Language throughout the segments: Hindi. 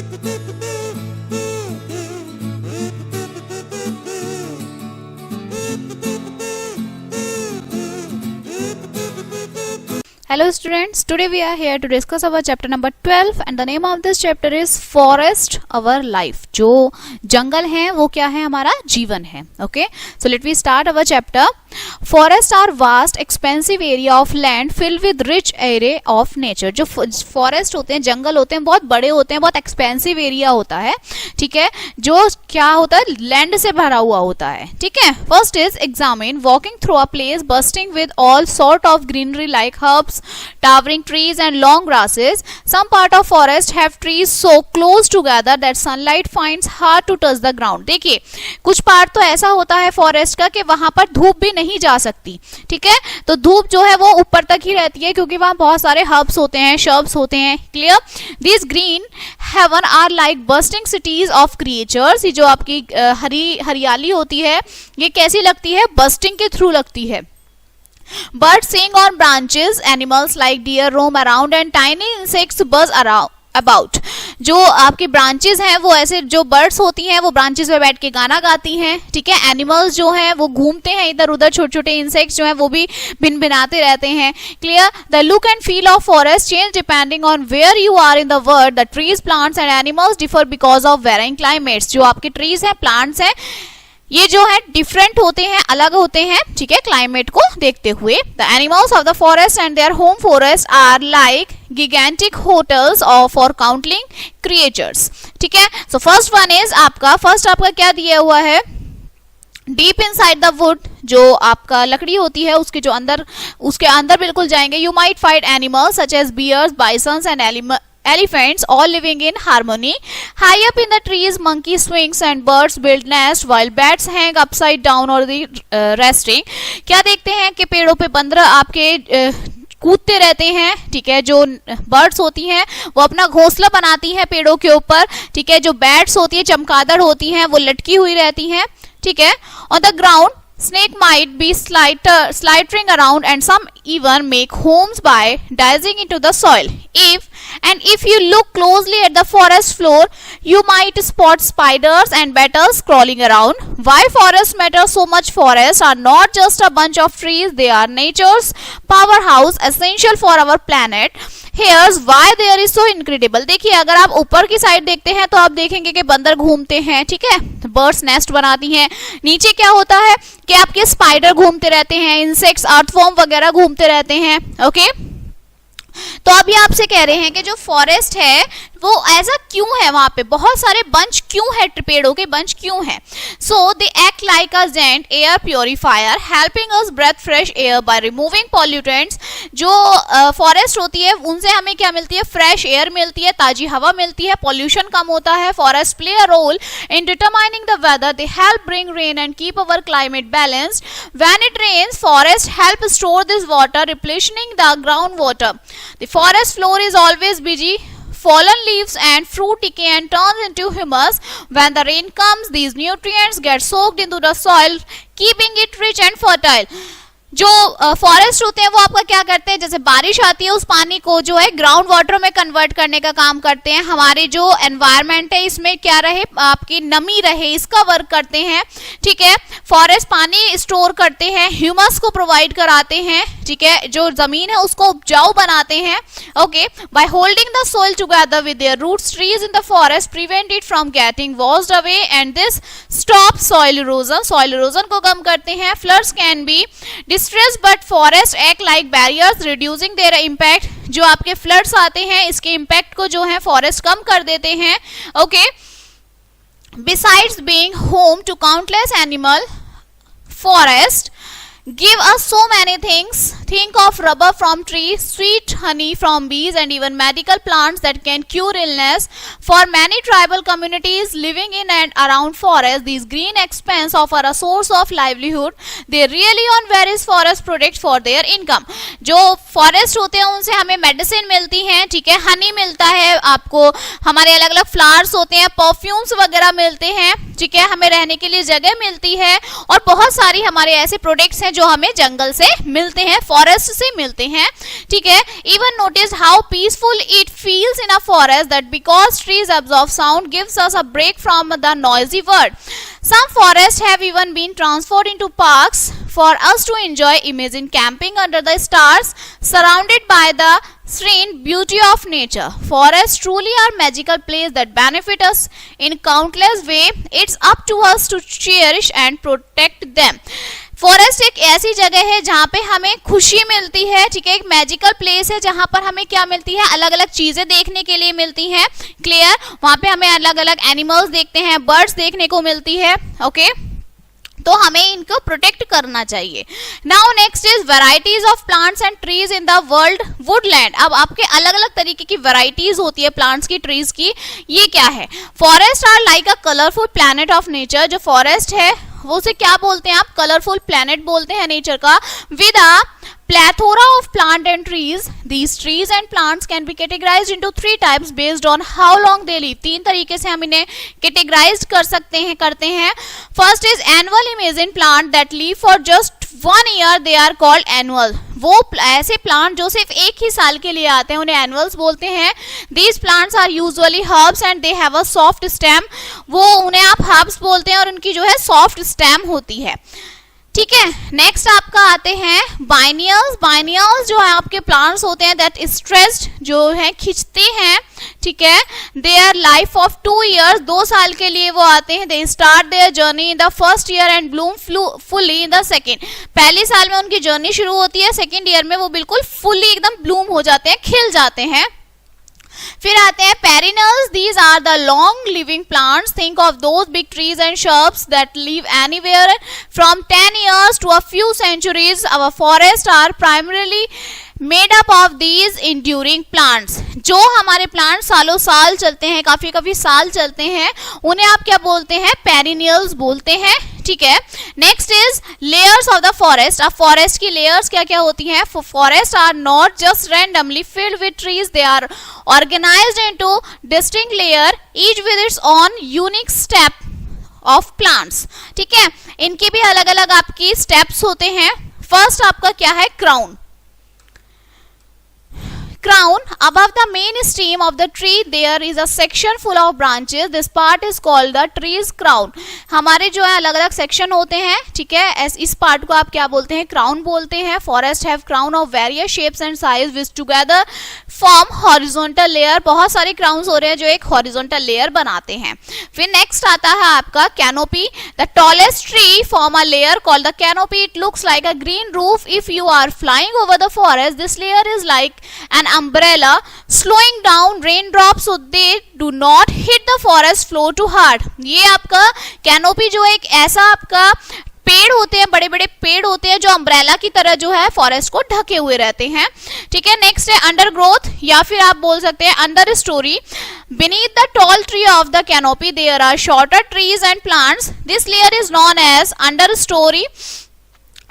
Hello students, today we are here to discuss our chapter number 12 and the name of this chapter is Forest Our Life. जो जंगल है वो क्या है, हमारा जीवन है. Okay, so let me start our chapter. Forests are vast expansive area of land filled with rich array of nature. जो फॉरेस्ट होते हैं, जंगल होते हैं, बहुत बड़े होते हैं, बहुत एक्सपेंसिव एरिया होता है. ठीक है, जो क्या होता है, लैंड से भरा हुआ होता है. ठीक है, first is examine walking through a place bustling with all sort of greenery like herbs, towering trees and long grasses. Some part of forest have trees so close together that sunlight finds hard to touch the ground. देखिए, कुछ पार्ट तो ऐसा होता है फॉरेस्ट का कि वहां पर धूप भी नहीं जा सकती. ठीक है, तो धूप जो है वो ऊपर तक ही रहती है क्योंकि वहां बहुत सारे हर्ब्स होते हैं, शर्ब्स होते हैं. Clear? These green heaven are like bursting cities of creatures. ये जो आपकी हरियाली होती है ये कैसी लगती है, बस्टिंग के थ्रू लगती है. Birds sing on branches, animals like deer roam around and tiny insects buzz about. जो आपकी ब्रांचेस हैं वो ऐसे, जो बर्ड्स होती हैं वो ब्रांचेस पे बैठ के गाना गाती हैं. ठीक है, एनिमल्स जो हैं वो घूमते हैं इधर उधर, छोटे छोटे इंसेक्ट्स जो हैं वो भी भिनभिनाते रहते हैं. Clear? The look and feel of forest change depending on where you are in the world. The trees, plants and animals differ because of varying climates. जो आपके ट्रीज हैं, प्लांट्स हैं, ये जो है डिफरेंट होते हैं, अलग होते हैं. ठीक है, क्लाइमेट को देखते हुए. The animals of the forest and their home forest are like gigantic hotels for counting creatures. ठीक है, so first आपका क्या दिया हुआ है, डीप इनसाइड द वुड. जो आपका लकड़ी होती है उसके अंदर बिल्कुल जाएंगे. You might find animals such as bears, bisons and elephants all living in harmony. High up in the trees, monkey swings and birds build nest while bats hang upside down or the resting. क्या देखते हैं कि पेड़ों पे बंदर आपके कूदते रहते हैं. ठीक है, जो बर्ड्स होती हैं वो अपना घोंसला बनाती हैं पेड़ों के ऊपर. ठीक है, जो बैट्स होती है, चमगादड़ होती हैं, वो लटकी हुई रहती हैं. ठीक है, on the ground snake might be slithering around and some even make homes by diving into the soil. If you look closely at the forest floor, you might spot spiders and beetles crawling around. Why forests matter so much? Forests are not just a bunch of trees, they are nature's powerhouse, essential for our planet. Here's why there is so incredible. देखिए, अगर आप ऊपर की साइड देखते हैं तो आप देखेंगे कि बंदर घूमते हैं. ठीक है, बर्ड्स नेस्ट बनाती हैं. नीचे क्या होता है कि आपके स्पाइडर घूमते रहते हैं, इंसेक्ट्स, अर्थवॉर्म वगैरह घूमते रहते हैं. ओके, तो अभी आपसे कह रहे हैं कि जो फॉरेस्ट है वो ऐसा क्यों है, वहां पे बहुत सारे बंच क्यों है, पेड़ों के बंच क्यों है. So they act like a giant air purifier helping us breathe fresh air by removing pollutants. जो फॉरेस्ट होती है उनसे हमें क्या मिलती है, फ्रेश एयर मिलती है, ताजी हवा मिलती है, पॉल्यूशन कम होता है. Forest play a role in determining the weather. They help bring rain and keep our climate balanced. When it rains, forest help store this water, replenishing the ground water. The forest floor is always busy. Fallen leaves and fruit decay and turns into humus. When the rain comes, these nutrients get soaked into the soil, keeping it rich and fertile. जो फॉरेस्ट होते हैं वो आपका क्या करते हैं, जैसे बारिश आती है उस पानी को जो है ग्राउंड वाटर में कन्वर्ट करने का काम करते हैं. हमारे जो एनवायरनमेंट है इसमें क्या रहे, आपकी नमी रहे, इसका वर्क करते हैं. ठीक है, फॉरेस्ट पानी स्टोर करते हैं, ह्यूमस को प्रोवाइड कराते हैं. ठीक है, जो जमीन है उसको उपजाऊ बनाते हैं. Okay, by holding the soil together with their roots, trees in the forest prevent it from getting washed away and this stop soil erosion. Soil erosion को कम करते हैं. Floods can be distress but forests act like barriers reducing their impact. जो आपके फ्लड्स आते हैं इसके इम्पैक्ट को जो है फॉरेस्ट कम कर देते हैं. Okay, besides being home to countless animal, forest give us so many things. Think of rubber from trees, sweet honey from bees and even medical plants that can cure illness. For many tribal communities living in and around forests, these green expanse offer a source of livelihood. They rely on various forest products for their income. जो फॉरेस्ट होते हैं उनसे हमें मेडिसिन मिलती है. ठीक है, हनी मिलता है आपको, हमारे अलग अलग फ्लावर्स होते हैं, परफ्यूम्स वगैरह मिलते हैं. ठीक है, हमें रहने के लिए जगह मिलती है और बहुत सारी हमारे ऐसे प्रोडक्ट्स हैं जो हमें जंगल से मिलते हैं, फॉरेस्ट से मिलते हैं, ठीक है। Even notice how peaceful it feels in a forest that because trees absorb sound gives us a break from the noisy world. Some forests have even been transformed into parks for us to enjoy. Imagine camping under the stars surrounded by the serene beauty of nature. Forests truly are magical places that benefit us in countless ways. It's up to us to cherish and protect them. Forest एक ऐसी जगह है जहाँ पे हमें खुशी मिलती है, ठीक है, एक मैजिकल प्लेस है जहाँ पर हमें क्या मिलती है, अलग अलग चीजें देखने के लिए मिलती हैं, क्लियर। वहाँ पे हमें अलग अलग एनिमल्स देखते हैं, बर्ड्स देखने को मिलती है, ओके, तो हमें इनको प्रोटेक्ट करना चाहिए। Now next is varieties of plants and trees in the world Woodland. अब आपके अलग अलग तरीके की वैरायटीज होती है प्लांट्स की, ट्रीज की, ये क्या है? Forest are like a colourful planet of nature. जो फॉरेस्ट है वो उसे क्या बोलते हैं आप? कलरफुल प्लैनेट बोलते हैं नेचर का। With a plethora of plant and trees, these trees and plants can be categorized into 3 types based on how long they live. 3 तरीके से हम इन्हें categorized कर सकते हैं, करते हैं। First is annual. Imagine plant that live for just 1 year, they are called annual. वो ऐसे प्लांट जो सिर्फ एक ही साल के लिए आते हैं उन्हें एनुअल्स बोलते हैं। These plants are usually herbs and they have a soft stem. वो उन्हें आप herbs बोलते हैं और उनकी जो है soft stem होती है, ठीक है। नेक्स्ट आपका आते हैं बाइनियल्स। बाइनियल्स जो है आपके प्लांट्स होते हैं दैट स्ट्रेस्ड, जो है खिंचते हैं, ठीक है। They our life of 2 years, 2 साल के लिए वो आते हैं। They start their journey in the first year and Bloom fully in the second. पहले साल में उनकी जर्नी शुरू होती है, सेकेंड ईयर में वो बिल्कुल फुली एकदम ब्लूम हो जाते हैं, खिल जाते हैं। फिर आते हैं perennials. These are the long living plants. Think of those big trees and shrubs that live anywhere from 10 years to a few centuries. Our forests are primarily made up of these enduring plants. जो हमारे प्लांट सालों साल चलते हैं, काफी साल चलते हैं, उन्हें आप क्या बोलते हैं? पेरिनियल्स बोलते हैं, ठीक है। Next is layers of the forest. अब फॉरेस्ट की लेयर्स क्या क्या होती हैं? Forest are not just randomly filled with trees, they are organised into distinct layer each with its own unique step of plants, ठीक है। इनके भी अलग अलग आपकी स्टेप्स होते हैं। फर्स्ट आपका क्या है? Crown. Crown. Above the main stem of the tree there is a section full of branches. This part is called the tree's crown. हमारे जो है अलग अलग सेक्शन होते हैं, ठीक है, इस पार्ट को आप क्या बोलते हैं? क्राउन बोलते हैं। Forest have crown of various shapes and size which together form horizontal layer. बहुत सारे क्राउन्स हो रहे हैं जो एक हॉरिजॉन्टल लेयर बनाते हैं। फिर नेक्स्ट आता है आपका canopy. The tallest tree form a layer called the canopy. It looks like a green roof if you are flying over the forest. This layer is like an umbrella slowing down raindrops so they do not hit the forest floor too hard. ये आपका कैनोपी जो एक ऐसा आपका पेड़ होते हैं, बड़े बड़े पेड़ होते हैं जो अम्ब्रेला की तरह जो है फॉरेस्ट को ढके हुए रहते हैं, ठीक है। नेक्स्ट है अंडर ग्रोथ, या फिर आप बोल सकते हैं under story. Beneath the tall tree of the canopy there are shorter trees and plants. This layer is known as understory.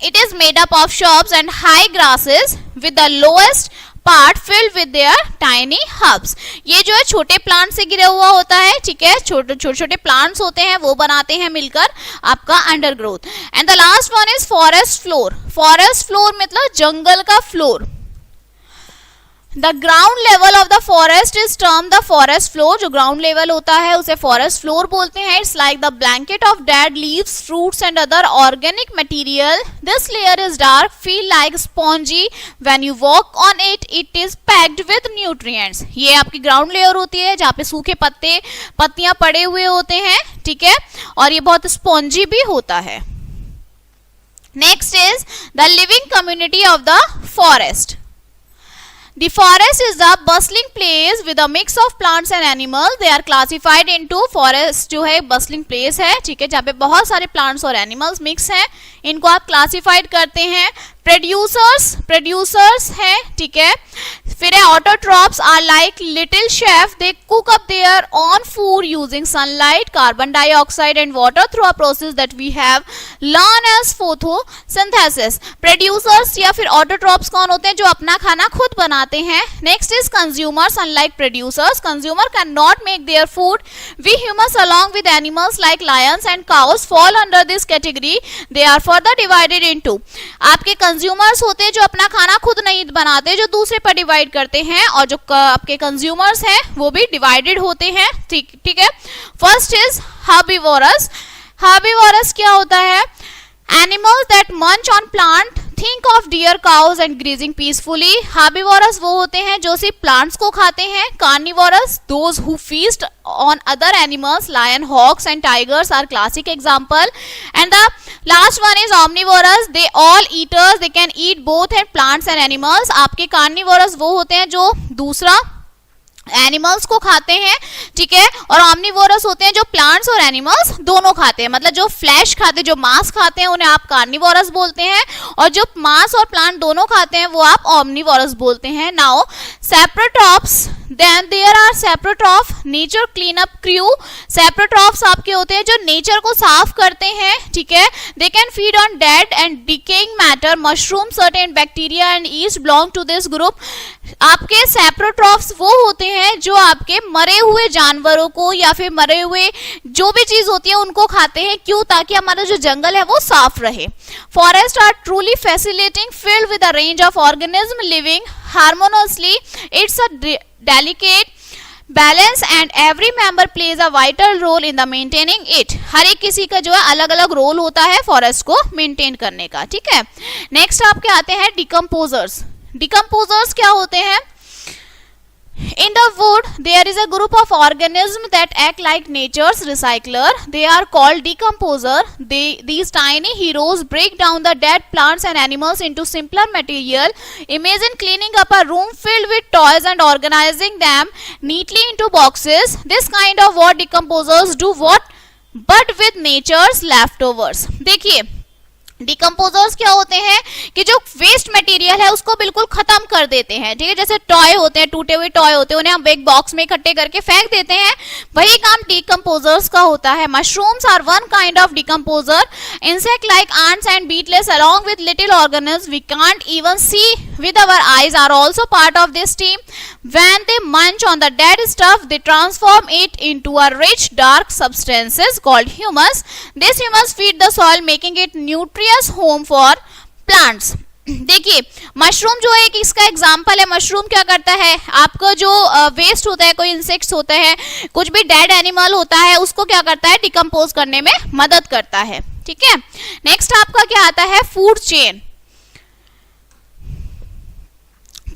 It is made up of shrubs and high grasses with the lowest part filled with their tiny herbs. ये जो है छोटे प्लांट से गिरा हुआ होता है, ठीक है, छोटे प्लांट्स होते हैं, वो बनाते हैं मिलकर आपका undergrowth. And the last one is forest floor. Forest floor मतलब जंगल का floor. The ground level of the forest is term the forest floor. जो ग्राउंड लेवल होता है उसे फॉरेस्ट फ्लोर बोलते हैं। It's like the blanket of dead leaves, fruits and other organic material. This layer is dark, feel like spongy when you walk on it. It is packed with nutrients. ये आपकी ग्राउंड लेयर होती है जहाँ पे सूखे पत्ते, पत्तियां पड़े हुए होते हैं, ठीक है, और ये बहुत स्पॉन्जी भी होता है। Next is the living community of the forest. The forest is a bustling place with a mix of plants and animals. They are classified into forest जो है bustling place है, ठीक है, जहाँ पे बहुत सारे plants और animals mix हैं इनको आप क्लासिफाइड करते हैं। प्रोड्यूसर्स हैं, ठीक है। फिर है autotrophs are like little chef, they cook up their own food using sunlight, carbon dioxide and water through a process that we have learn as photosynthesis. Producers या फिर ऑटोट्रॉप्स कौन होते हैं? जो अपना खाना खुद बनाते हैं। Next is consumers, unlike producers consumer can not make their food. We humans along with animals like lions and cows fall under this category. They are further divided into. आपके कंज्यूमर्स होते हैं जो अपना खाना खुद नहीं बनाते, जो दूसरे पर डिवाइड करते हैं, और जो आपके कंज्यूमर्स हैं वो भी डिवाइडेड होते हैं, ठीक है। First is herbivores. हर्बिवोरस क्या होता है? Animals that munch on plant, think of deer, cows and grazing peacefully. Herbivorous वो होते हैं जो सिर्फ प्लांट्स को खाते हैं। Carnivorous those who feast on other animals, lion, hawks and tigers are classic example. And the last one is omnivorous. They all eaters, they can eat both and plants and animals. आपके carnivorous वो होते हैं जो दूसरा एनिमल्स को खाते हैं, ठीक है, और ऑमनिवोरस होते हैं जो प्लांट्स और एनिमल्स दोनों खाते हैं। मतलब जो फ्लैश खाते हैं, जो मांस खाते हैं, उन्हें आप कार्निवोरस बोलते हैं, और जो मांस और प्लांट दोनों खाते हैं वो आप ऑमनिवोरस बोलते हैं। Now saprotrophs, then there are saprotroph, nature clean up crew. Saprotrophs आपके होते हैं जो नेचर को साफ करते हैं, ठीक है। They can feed on dead and decaying matter, mushroom, certain bacteria and yeast belong to this group. आपके सेप्रोट्रॉफ्स वो होते हैं जो आपके मरे हुए जानवरों को या फिर मरे हुए जो भी चीज होती है उनको खाते हैं। क्यों? ताकि हमारा जो जंगल है वो साफ रहे। Forest are truly fascinating, filled with a range of organism living harmoniously. It's a delicate balance and every member plays a vital role in the maintaining it. हर एक किसी का जो है अलग अलग रोल होता है फॉरेस्ट को मेंटेन करने का, ठीक है। नेक्स्ट आपके आते हैं डिकम्पोजर्स। डिकम्पोजर्स क्या होते हैं? In the wood, there is a group of organisms that act like nature's recycler. They are called decomposer. These tiny heroes break down the dead plants and animals into simpler material. Imagine cleaning up a room filled with toys and organizing them neatly into boxes. This kind of what decomposers do what? But with nature's leftovers. देखिए डिकम्पोजर्स क्या होते हैं कि जो वेस्ट मटेरियल है उसको बिल्कुल खत्म कर देते हैं, ठीक है। जैसे टॉय होते हैं, टूटे हुए टॉय होते हैं, उन्हें हम एक बॉक्स में इकट्ठे करके फेंक देते हैं, वही काम डिकम्पोजर्स का होता है। Mushrooms are one kind of decomposer. Insect like ants and beetles along with little organisms we can't even see with our eyes are also part of this team. When they munch on the dead stuff, they transform it into a rich dark substances called humus. This humus feed the soil, making it nutritious home for plants. देखिए मशरूम जो है एक इसका एग्जाम्पल है। मशरूम क्या करता है? आपका जो वेस्ट होता है, कोई इंसेक्ट्स होता है, कुछ भी डेड एनिमल होता है, उसको क्या करता है? डिकम्पोज करने में मदद करता है, ठीक है। नेक्स्ट आपका क्या आता है? Food chain.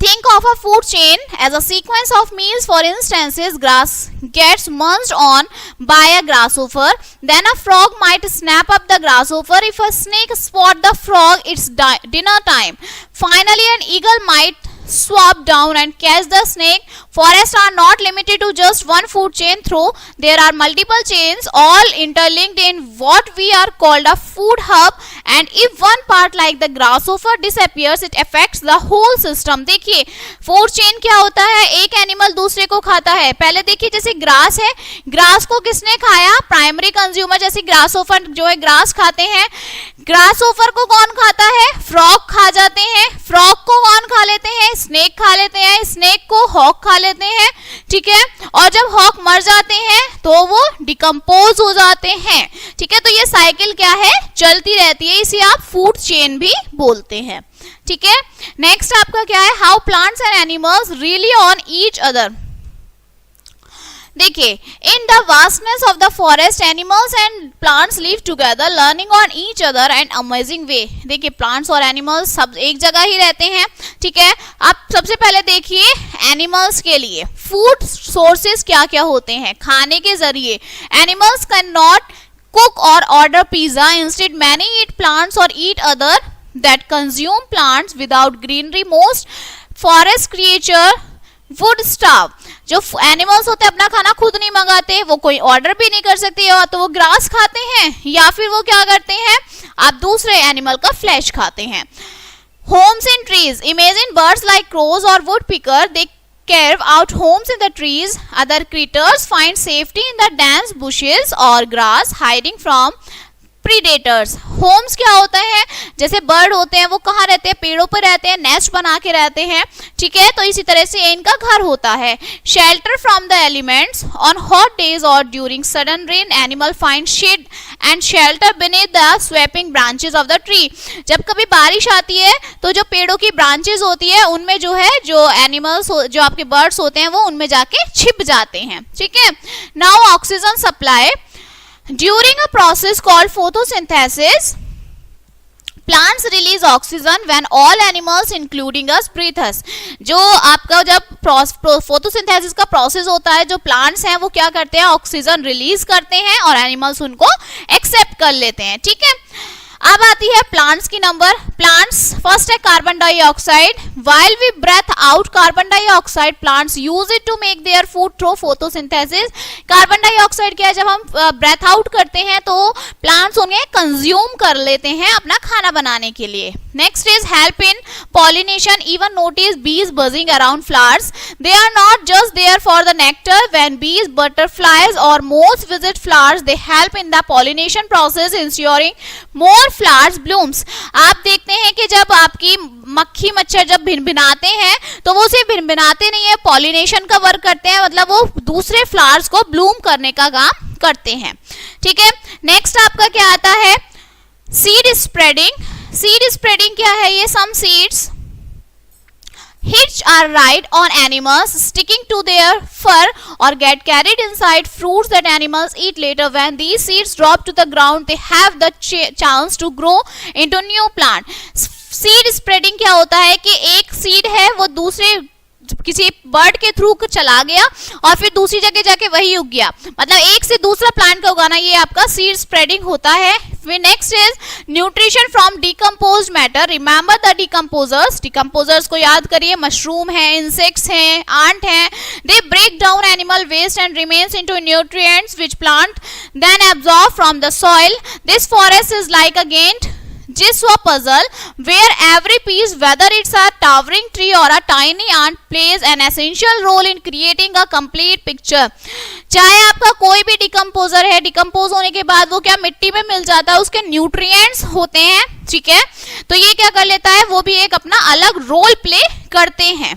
Think of a food chain as a sequence of meals. For instance, grass gets munched on by a grasshopper. Then a frog might snap up the grasshopper. If a snake spot the frog, it's dinner time. Finally, an eagle might swoop down and catch the snake. Forests are not limited to just one food chain, though there are multiple chains all interlinked in what we are called a food hub. And if one part like the grasshopper disappears, it affects the whole system. देखिए फूड चेन क्या होता है? एक एनिमल दूसरे को खाता है। पहले देखिए जैसे ग्रास है, ग्रास को किसने खाया? Primary consumer. जैसे ग्रासहोफर जो है ग्रास खाते हैं, ग्रासहोफर को कौन खाता है? फ्रॉग खा जाते हैं। फ्रॉग को कौन खा लेते हैं? स्नेक खा लेते हैं। स्नेक को हॉक खा लेते हैं, ठीक है। और जब हॉक मर जाते हैं तो वो डिकम्पोज हो जाते हैं, ठीक है। तो ये साइकिल क्या है? चलती रहती है, इसे आप फूड चेन भी बोलते हैं, ठीक है। नेक्स्ट आपका क्या है? How plants and animals really on each other. देखिए in the vastness of the forest animals and plants live together learning on each other and amazing way. देखिए प्लांट्स और एनिमल्स सब एक जगह ही रहते हैं, ठीक है। आप सबसे पहले देखिए एनिमल्स के लिए फूड सोर्सेस क्या क्या होते हैं खाने के जरिए। Animals can not cook or order pizza. Instead, many eat plants or eat other that consume plants without greenery. Most forest creature would starve, जो एनिमल्स होते हैं अपना खाना खुद नहीं मंगाते, वो कोई ऑर्डर भी नहीं कर सकते, या तो वो ग्रास खाते हैं या फिर वो क्या करते हैं, आप दूसरे एनिमल का फ्लैश खाते हैं। Homes in trees, imagine birds like crows और woodpecker, they carve out homes in the trees. Other creatures find safety in the dense bushes or grass, hiding from predators. Homes क्या होता है, जैसे बर्ड होते हैं वो कहाँ रहते हैं, पेड़ों पर रहते हैं, नेस्ट बना के रहते हैं, ठीक है, तो इसी तरह से इनका घर होता है। Shelter from the elements, on hot days और during sudden rain animal find shade and shelter beneath the sweeping branches of the tree. जब कभी बारिश आती है तो जो पेड़ों की ब्रांचेस होती है उनमें जो है जो एनिमल्स जो आपके बर्ड्स होते हैं वो उनमें जाके छिप जाते हैं, ठीक है। Now oxygen supply, during a process called photosynthesis, plants release oxygen when all animals including us breathe us। जो आपका जब फोटोसिंथेसिस का प्रोसेस होता है, जो प्लांट्स हैं वो क्या करते हैं, ऑक्सीजन रिलीज करते हैं और एनिमल्स उनको एक्सेप्ट कर लेते हैं, ठीक है। अब आती है प्लांट्स की नंबर। प्लांट्स फर्स्ट है carbon dioxide, while we breathe out carbon dioxide plants use it to make their food through photosynthesis. Carbon dioxide क्या है, जब हम ब्रेथ आउट करते हैं तो प्लांट्स उन्हें कंज्यूम कर लेते हैं अपना खाना बनाने के लिए। Next is help in pollination, even notice bees buzzing around flowers, they are not just there for the nectar, when bees butterflies और moths visit flowers they help in the pollination process ensuring more flowers blooms. आप देखते हैं कि जब आपकी मक्खी मच्छर जब भिनभिनाते हैं तो वो सिर्फ भिनभिनाते नहीं है, पॉलिनेशन का वर्क करते हैं, मतलब वो दूसरे फ्लावर्स को ब्लूम करने का काम करते हैं, ठीक है। नेक्स्ट आपका क्या आता है, सीड स्प्रेडिंग। सीड स्प्रेडिंग क्या है, ये some seeds hitch or ride on animals sticking to their fur or get carried inside fruits that animals eat later. When these seeds drop to the ground, they have the chance to grow into new plant. Seed spreading क्या होता है कि एक सीड है वो दूसरे किसी बर्ड के थ्रू चला गया और फिर दूसरी जगह जाके वही उग गया, मतलब एक से दूसरा प्लांट का उगाना, ये आपका सीड स्प्रेडिंग होता है। फिर next is nutrition from decomposed matter, remember the decomposers. Decomposers को याद करिए, मशरूम है, इंसेक्ट्स हैं, आंट हैं। They break down animal waste and remains into nutrients which plant then absorb from the soil. This forest is like a giant jigsaw puzzle where every piece, whether it's a towering tree or a tiny ant, plays an essential role in creating a complete picture। चाहे आपका कोई भी डिकम्पोजर है, डिकम्पोज होने के बाद वो क्या मिट्टी में मिल जाता है, उसके न्यूट्रिएंट्स होते हैं, ठीक है, तो ये क्या कर लेता है, वो भी एक अपना अलग रोल प्ले करते हैं।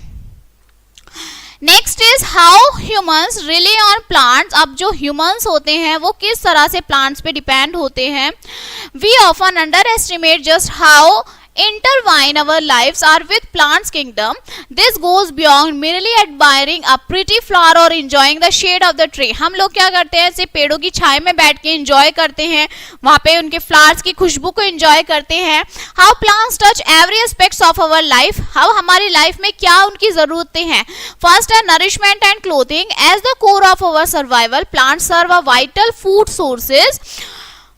Next is how humans relay on plants. अब जो ह्यूमंस होते हैं वो किस तरह से प्लांट्स पे डिपेंड होते हैं। We often underestimate just how intertwine our lives are with plants kingdom. This goes beyond merely admiring a pretty flower or enjoying the shade of the tree. हम लोग क्या करते हैं, सिर्फ पेड़ों की छाया में बैठ के एंजॉय करते हैं, वहाँ पे उनके फ्लावर्स की खुशबू को एंजॉय करते हैं। How plants touch every aspects of our life. How हमारी लाइफ में क्या उनकी जरूरतें हैं। First है nourishment and clothing. As the core of our survival, plants serve a vital food sources.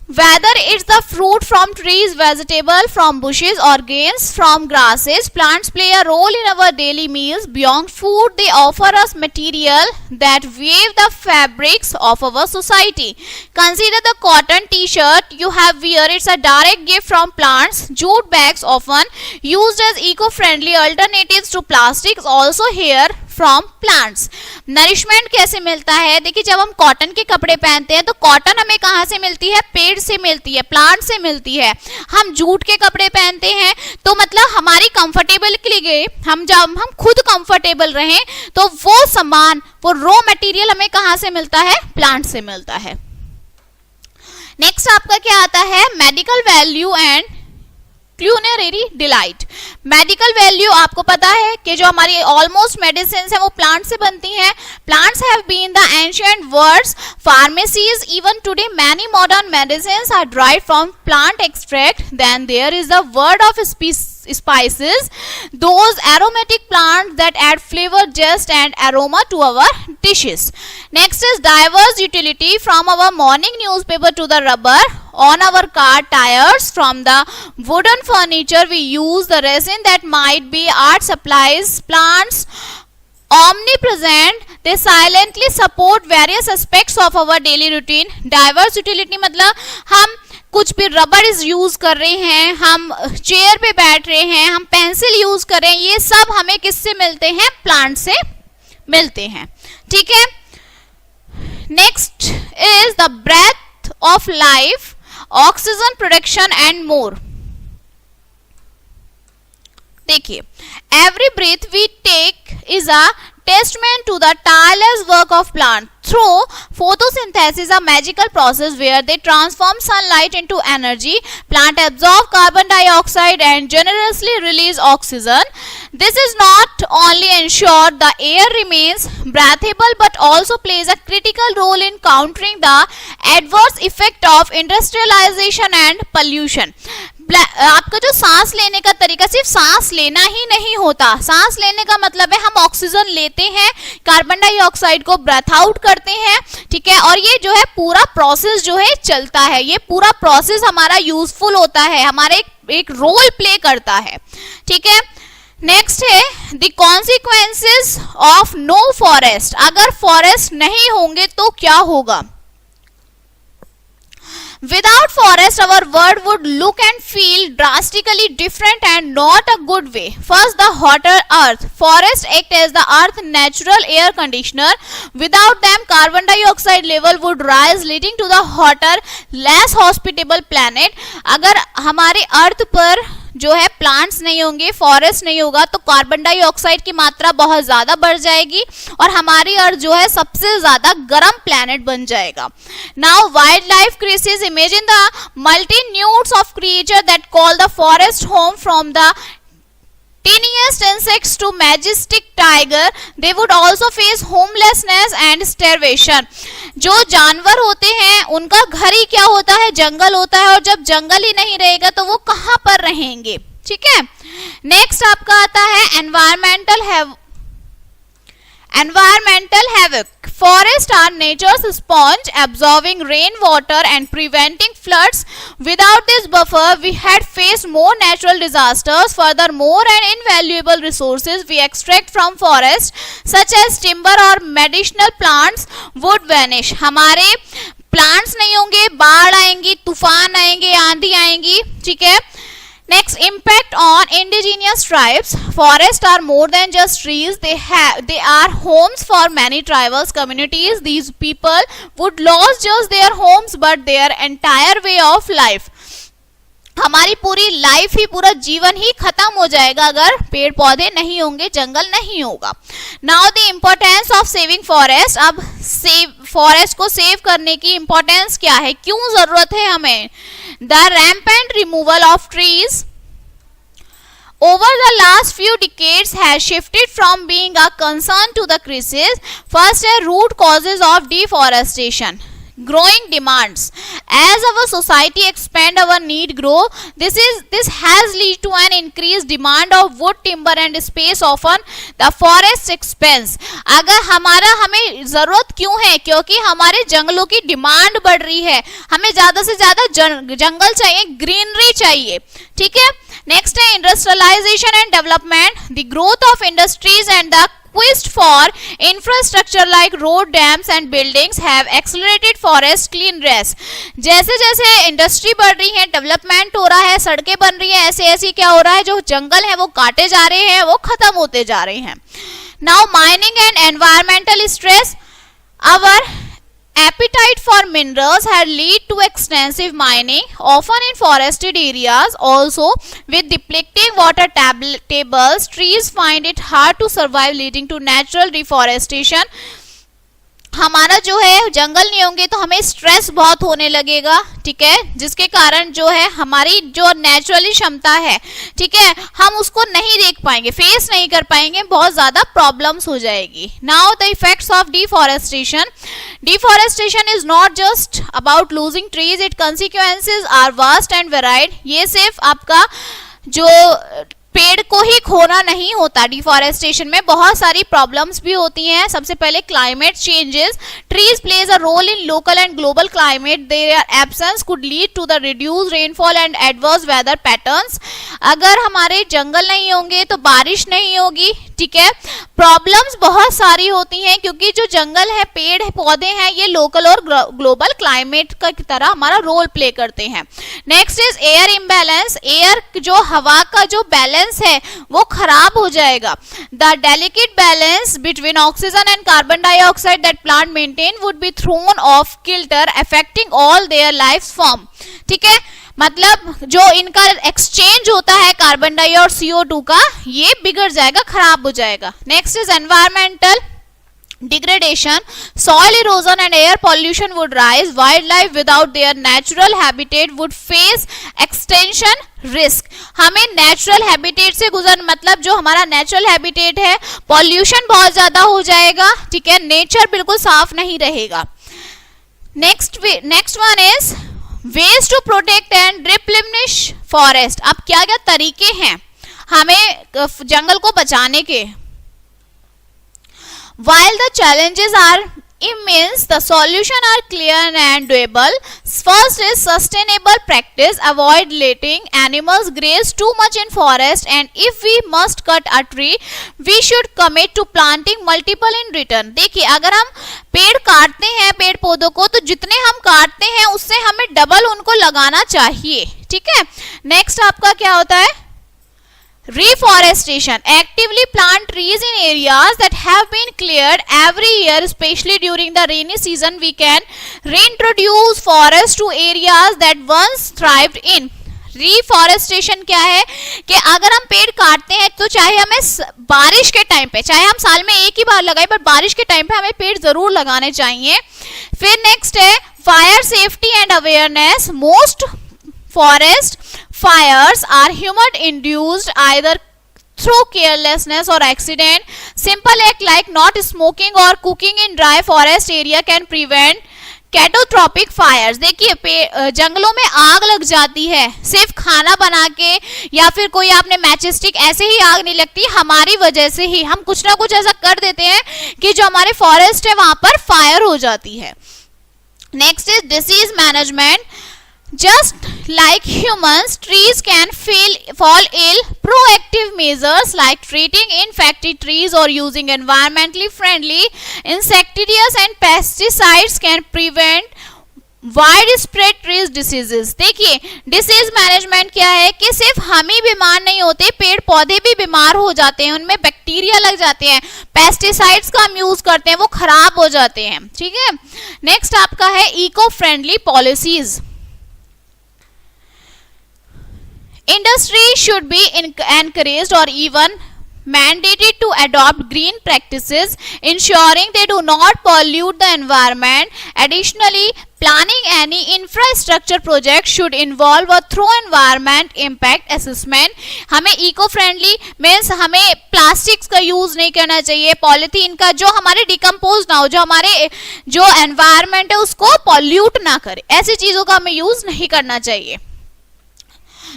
Whether it's the fruit from trees, vegetable from bushes or grains from grasses, plants play a role in our daily meals. Beyond food, they offer us material that weave the fabrics of our society. Consider the cotton t-shirt you have wear. It's a direct gift from plants. Jute bags, often used as eco-friendly alternatives to plastics, also here from plants. Nourishment कैसे मिलता है, देखिए जब हम कॉटन के कपड़े पहनते हैं तो कॉटन हमें कहाँ से मिलती है, पेड़ से मिलती है, प्लांट से मिलती है। हम जूट के कपड़े पहनते हैं तो मतलब हमारी कंफर्टेबल के लिए, जब हम खुद कंफर्टेबल रहें तो वो सामान, वो रॉ मटेरियल हमें कहाँ से मिलता है, प्लांट से मिलता है। नेक्स्ट आपका क्या आता है, medical value and culinary delight. Medical value आपको पता है कि जो हमारी ऑलमोस्ट मेडिसिन है वो प्लांट से बनती हैं। Plants have been the ancient world's pharmacies, even today many modern medicines are derived from plant extract. Then there is the world of spices, those aromatic plants that add flavor, zest and aroma to our dishes. Next is diverse utility, from our morning newspaper to the rubber on our car tires, from the wooden furniture we use, the resin that might be art supplies. Plants omnipresent, they silently support various aspects of our daily routine. Diverse utility मतलब हम कुछ भी रबर यूज कर रहे हैं, हम चेयर पे बैठ रहे हैं, हम पेंसिल यूज कर रहे हैं, ये सब हमें किससे मिलते हैं? प्लांट से मिलते हैं. ठीक है. Next is the breath of life, oxygen production and more. देखिए, every breath we take is a testament to the tireless work of plant. Through photosynthesis, a magical process where they transform sunlight into energy, plant absorb carbon dioxide and generously release oxygen. This is not only ensure the air remains breathable but also plays a critical role in countering the adverse effect of industrialization and pollution. आपका जो सांस लेने का तरीका सिर्फ सांस लेना ही नहीं होता. सांस लेने का मतलब है हम ऑक्सीजन लेते हैं, कार्बन डाइऑक्साइड को ब्रेथ आउट करते हैं. ठीक है. और ये जो है पूरा प्रोसेस जो है चलता है, ये पूरा प्रोसेस हमारा यूजफुल होता है, हमारे एक रोल प्ले करता है. ठीक है. नेक्स्ट है the consequences of no forest. अगर फॉरेस्ट नहीं होंगे तो क्या होगा? Without forest, our world would look and feel drastically different and not a good way. First, the hotter earth. Forests act as the earth's natural air conditioner. Without them, carbon dioxide level would rise, leading to the hotter, less hospitable planet. अगर हमारे अर्थ पर जो है प्लांट्स नहीं होंगे, फॉरेस्ट नहीं होगा, तो कार्बन डाइऑक्साइड की मात्रा बहुत ज्यादा बढ़ जाएगी और हमारी अर्थ जो है सबसे ज्यादा गर्म प्लैनेट बन जाएगा. Now wild life crisis. Imagine the multitudes of creature that call the forest home, from the tiniest insects to majestic tiger. They would also face homelessness and starvation. जो जानवर होते हैं उनका घर ही क्या होता है? जंगल होता है. और जब जंगल ही नहीं रहेगा तो वो कहां पर रहेंगे? ठीक है. नेक्स्ट आपका आता है environmental havoc. Forests are nature's sponge, absorbing rainwater and preventing floods. Without this buffer, we had faced more natural disasters. Furthermore, and invaluable resources we extract from forests, such as timber or medicinal plants, would vanish. हमारे प्लांट्स नहीं होंगे, बाढ़ आएंगी, तूफान आएंगे, आंधी आएंगी. ठीक है. Next, impact on indigenous tribes. Forests are more than just trees. They are homes for many tribal communities. These people would lose just their homes but their entire way of life. हमारी पूरी लाइफ ही, पूरा जीवन ही खत्म हो जाएगा अगर पेड़ पौधे नहीं होंगे, जंगल नहीं होगा. Now the importance of saving forest. अब फॉरेस्ट को सेव करने की इम्पोर्टेंस क्या है, क्यों जरूरत है हमें? The rampant removal of trees over the last few decades has shifted from being a concern to the crisis. First, a root causes of deforestation. Growing demands. As our society expand, our need grow. This has led to an increased demand of wood, timber and space. Often the forest expands. अगर हमें जरूरत क्यों है? क्योंकि हमारे जंगलों की डिमांड बढ़ रही है. हमें ज्यादा से ज्यादा जंगल चाहिए, ग्रीनरी चाहिए. ठीक है. नेक्स्ट है industrialisation and development. The growth of industries and the quest for infrastructure like road, dams and buildings have accelerated forest clearance. जैसे जैसे इंडस्ट्री बढ़ रही है, डेवलपमेंट हो रहा है, सड़कें बन रही है, ऐसे ऐसे क्या हो रहा है, जो जंगल है वो काटे जा रहे हैं, वो खत्म होते जा रहे हैं. Now mining and environmental stress. Our appetite for minerals had led to extensive mining, often in forested areas. Also, with depleting water tables, trees find it hard to survive, leading to natural deforestation. हमारा जो है जंगल नहीं होंगे तो हमें स्ट्रेस बहुत होने लगेगा. ठीक है. जिसके कारण जो है हमारी जो नेचुरली क्षमता है, ठीक है, हम उसको नहीं देख पाएंगे, फेस नहीं कर पाएंगे, बहुत ज्यादा प्रॉब्लम्स हो जाएगी. Now the effects of deforestation. Deforestation is not just about losing trees, it consequences are vast and varied. ये सिर्फ आपका जो पेड़ को ही खोना नहीं होता, डिफॉरेस्टेशन में बहुत सारी प्रॉब्लम्स भी होती हैं। सबसे पहले climate changes, trees plays a role in local and global climate, their absence could lead to the reduce rainfall and adverse weather patterns. अगर हमारे जंगल नहीं होंगे तो बारिश नहीं होगी, ठीक है। प्रॉब्लम्स बहुत सारी होती हैं क्योंकि जो जंगल है, पेड़ है, पौधे हैं, ये लोकल और ग्लोबल क्लाइमेट की तरह हमारा रोल प्ले करते हैं। Next is air imbalance, air जो हवा का जो बैलेंस है वो खराब हो जाएगा। The delicate balance between oxygen and carbon dioxide that plant maintain would be thrown off kilter affecting all their life form, ठीक है। मतलब जो इनका एक्सचेंज होता है कार्बन डाइऑक्साइड और CO2 का, ये बिगड़ जाएगा, खराब हो जाएगा। Next is environmental degradation, soil erosion and air pollution would rise. Wildlife without their natural habitat would face extinction risk. हमें नेचुरल हैबिटेट से गुजर, मतलब जो हमारा नेचुरल हैबिटेट है, पॉल्यूशन बहुत ज्यादा हो जाएगा, ठीक है, नेचर बिल्कुल साफ नहीं रहेगा। Next one is ways to protect and replenish forest. अब क्या क्या तरीके हैं हमें जंगल को बचाने के? While the challenges are immense, the solutions are clear and doable. First is sustainable practice. Avoid letting animals graze too much in forest, and if we must cut a tree, we should commit to planting multiple in return. देखिए, अगर हम पेड़ काटते हैं, पेड़ पौधों को, तो जितने हम काटते हैं उससे हमें डबल उनको लगाना चाहिए, ठीक है। नेक्स्ट आपका क्या होता है? Reforestation. Actively plant trees in areas that have been cleared every year, especially during the rainy season. We can reintroduce forests to areas that once thrived in. Reforestation क्या है कि अगर हम पेड़ काटते हैं तो चाहे हमें बारिश के टाइम पे, चाहे हम साल में एक ही बार लगाए, पर बारिश के टाइम पे हमें पेड़ जरूर लगाने चाहिए। फिर नेक्स्ट है fire safety and awareness. Most forest fires are human induced either through carelessness or accident. Simple act like not smoking or cooking in dry forest area can prevent catastrophic fires. देखिए, जंगलों में आग लग जाती है सिर्फ खाना बना के, या फिर कोई आपने मैच स्टिक, ऐसे ही आग नहीं लगती, हमारी वजह से ही हम कुछ ना कुछ ऐसा कर देते हैं कि जो हमारे फॉरेस्ट है वहां पर फायर हो जाती है। Next is disease management. Just like humans, trees can fall ill. Proactive measures like treating infected trees or using environmentally friendly insecticides and pesticides can prevent widespread tree diseases. देखिए, डिसीज मैनेजमेंट क्या है कि सिर्फ हम ही बीमार नहीं होते, पेड़ पौधे भी बीमार हो जाते हैं, उनमें बैक्टीरिया लग जाते हैं, पेस्टिसाइड्स का हम यूज करते हैं, वो खराब हो जाते हैं, ठीक है। नेक्स्ट आपका है eco friendly policies. Industry should be encouraged or even mandated to adopt green practices, ensuring they do not pollute the environment. Additionally, planning any infrastructure project should involve a thorough environment impact assessment. हमें इको फ्रेंडली मीन्स हमें प्लास्टिक्स का यूज नहीं करना चाहिए, पॉलिथीन का, जो हमारे डिकम्पोज ना हो, जो हमारे जो एनवायरमेंट है उसको पॉल्यूट ना करे, ऐसी चीजों का हमें यूज नहीं करना चाहिए।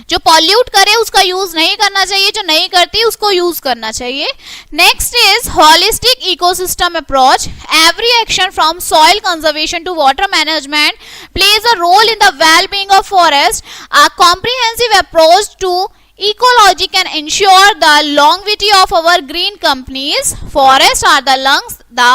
जो पॉल्यूट करे उसका यूज नहीं करना चाहिए, जो नहीं करती उसको यूज करना चाहिए। Next is holistic ecosystem approach. Every action from soil conservation to water management plays a role in the wellbeing of forest. A comprehensive approach to ecology can ensure the longevity of our green companies. Forests are the lungs, the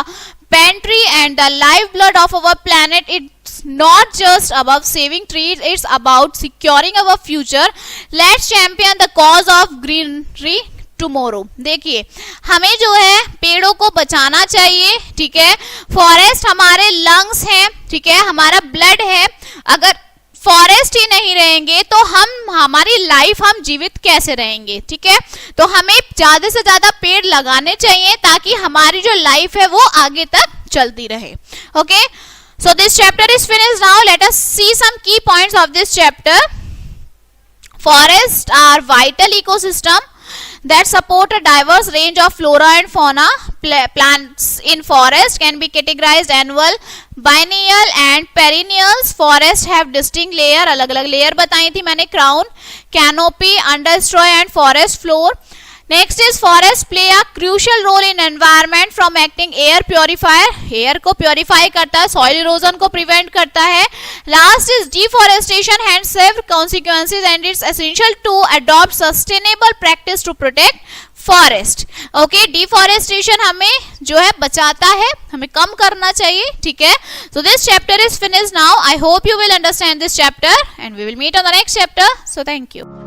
pantry and the lifeblood of our planet. It's not just about saving trees, it's about securing our future. Let's champion the cause of greenery tomorrow. देखिए, हमें जो है पेड़ों को बचाना चाहिए, ठीक है। फॉरेस्ट हमारे लंग्स हैं, ठीक है, हमारा ब्लड है। अगर फॉरेस्ट ही नहीं रहेंगे तो हमारी लाइफ हम जीवित कैसे रहेंगे, ठीक है। तो हमें ज्यादा से ज्यादा पेड़ लगाने चाहिए ताकि हमारी जो लाइफ है वो आगे तक चलती रहे। Okay, so this chapter is finished. Now let us see some key points of this chapter. Forests are vital ecosystem that support a diverse range of flora and fauna. Plants in forest can be categorized annual, biennial and perennials forest have distinct layer, अलग अलग लेयर बताई थी मैंने, crown, canopy, understorey and forest floor. Next is forest play a crucial role in environment from acting air purifier, air को प्योरीफाई करता है, सॉइल इरोजन को प्रिवेंट करता है. Last is deforestation has several consequences and it's essential to adopt sustainable practice to protect forest. Okay, deforestation हमें जो है बचाता है, हमें कम करना चाहिए. ठीक है, so this chapter is finished now. I hope you will understand this chapter and we will meet on the next chapter. So thank you.